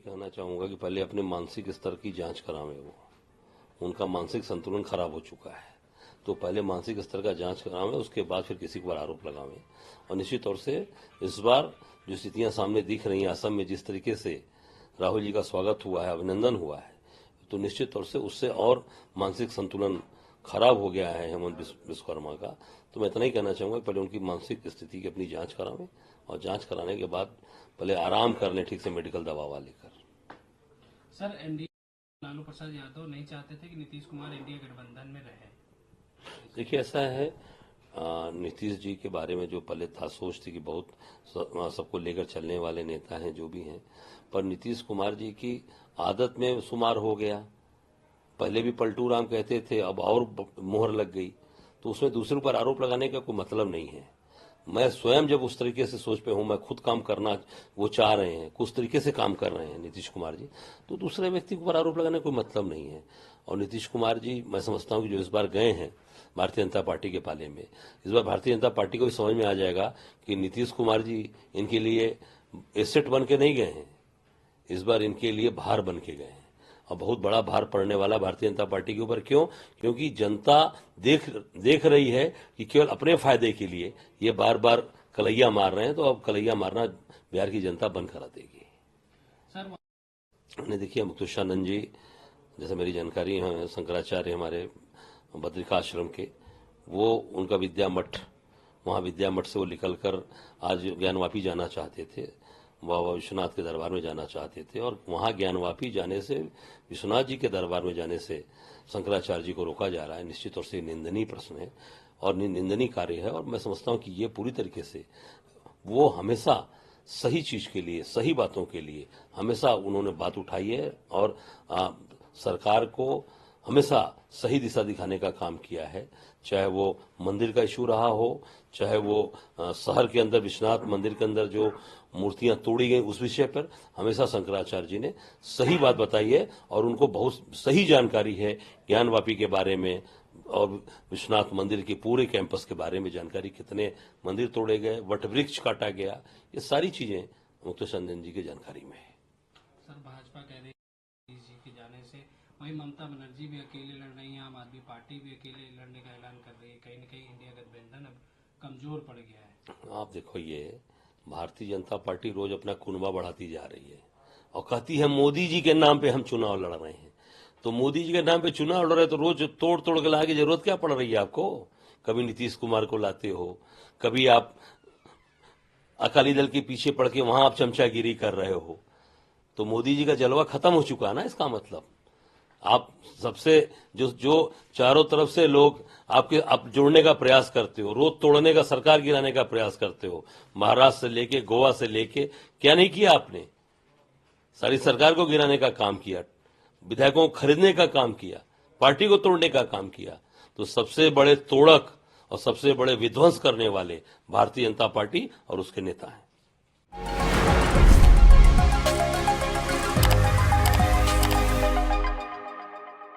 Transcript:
कहना चाहूंगा कि पहले अपने मानसिक स्तर की जांच करावें। वो उनका मानसिक संतुलन खराब हो चुका है, तो पहले मानसिक स्तर का जांच करावें, उसके बाद फिर किसी के ऊपर आरोप लगावें। और निश्चित तौर से इस बार जो स्थितियां सामने दिख रही हैं, असम में जिस तरीके से राहुल जी का स्वागत हुआ है, अभिनंदन हुआ है, तो निश्चित तौर से उससे और मानसिक संतुलन खराब हो गया है हेमंत विश्वकर्मा का। तो मैं इतना ही कहना चाहूंगा, पहले उनकी मानसिक स्थिति की अपनी जांच करावें और जांच कराने के बाद पहले आराम कर लें ठीक से मेडिकल दवा लेकर। सर, एनडीए लालू प्रसाद यादव नहीं चाहते थे कि नीतीश कुमार एनडीए गठबंधन में रहे। देखिए, ऐसा है, नीतीश जी के बारे में जो पहले था सोच थी कि बहुत सबको लेकर चलने वाले नेता हैं जो भी हैं, पर नीतीश कुमार जी की आदत में शुमार हो गया। पहले भी पलटू राम कहते थे, अब और मोहर लग गई, तो उसमें दूसरे पर आरोप लगाने का कोई मतलब नहीं है। मैं स्वयं जब उस तरीके से सोच पे हूं, मैं खुद काम करना वो चाह रहे हैं, कुछ तरीके से काम कर रहे हैं नीतीश कुमार जी, तो दूसरे व्यक्ति के ऊपर आरोप लगाने का कोई मतलब नहीं है। और नीतीश कुमार जी, मैं समझता हूं कि जो इस बार गए हैं भारतीय जनता पार्टी के पाले में, इस बार भारतीय जनता पार्टी को भी समझ में आ जाएगा कि नीतीश कुमार जी इनके लिए एसेट बन के नहीं गए हैं, इस बार इनके लिए भार बन के गए हैं। और बहुत बड़ा भार पड़ने वाला भारतीय जनता पार्टी के ऊपर। क्यों? क्योंकि जनता देख रही है कि केवल अपने फायदे के लिए ये बार बार कलैया मार रहे हैं, तो अब कलैया मारना बिहार की जनता बंद करा देगी। सर, देखिए, मुक्तेशानंद जी, जैसे मेरी जानकारी है, शंकराचार्य हमारे बद्रिकाश्रम के, वो उनका विद्या मठ, वहां विद्या मठ से वो निकलकर आज ज्ञानवापी जाना चाहते थे, बाबा विश्वनाथ के दरबार में जाना चाहते थे, और वहां ज्ञानवापी जाने से, विश्वनाथ जी के दरबार में जाने से शंकराचार्य जी को रोका जा रहा है। निश्चित तौर से निंदनीय प्रश्न है और निंदनीय कार्य है। और मैं समझता हूं कि ये पूरी तरीके से वो हमेशा सही चीज के लिए, सही बातों के लिए हमेशा उन्होंने बात उठाई है और सरकार को हमेशा सही दिशा दिखाने का काम किया है। चाहे वो मंदिर का इशू रहा हो, चाहे वो शहर के अंदर विश्वनाथ मंदिर के अंदर जो मूर्तियां तोड़ी गई, उस विषय पर हमेशा शंकराचार्य जी ने सही बात बताई है और उनको बहुत सही जानकारी है ज्ञानवापी के बारे में और विश्वनाथ मंदिर के पूरे कैंपस के बारे में जानकारी, कितने मंदिर तोड़े गए, वट वृक्ष काटा गया, ये सारी चीजें मुक्तेशानंद जी की जानकारी में है। सर, भाजपा कह रही है जी के जाने से, वहीं ममता बनर्जी भी अकेले लड़ रही है, आम आदमी पार्टी भी अकेले लड़ने का ऐलान कर रही है। कहीं न कहीं इंडिया गठबंधन अब कमजोर पड़ गया है। आप देखो, ये भारतीय जनता पार्टी रोज अपना कुनबा बढ़ाती जा रही है और कहती है मोदी जी के नाम पे हम चुनाव लड़ रहे हैं। तो मोदी जी के नाम पे चुनाव लड़ रहे हैं तो रोज तोड़ तोड़ के लाने की जरूरत क्या पड़ रही है आपको? कभी नीतीश कुमार को लाते हो, कभी आप अकाली दल के पीछे पड़ के वहां आप चमचागिरी कर रहे हो। तो मोदी जी का जलवा खत्म हो चुका है ना, इसका मतलब। आप सबसे जो चारों तरफ से लोग आप जोड़ने का प्रयास करते हो, रोज तोड़ने का, सरकार गिराने का प्रयास करते हो, महाराष्ट्र से लेके गोवा से लेके, क्या नहीं किया आपने? सारी सरकार को गिराने का काम किया, विधायकों को खरीदने का काम किया, पार्टी को तोड़ने का काम किया। तो सबसे बड़े तोड़क और सबसे बड़े विध्वंस करने वाले भारतीय जनता पार्टी और उसके नेता हैं।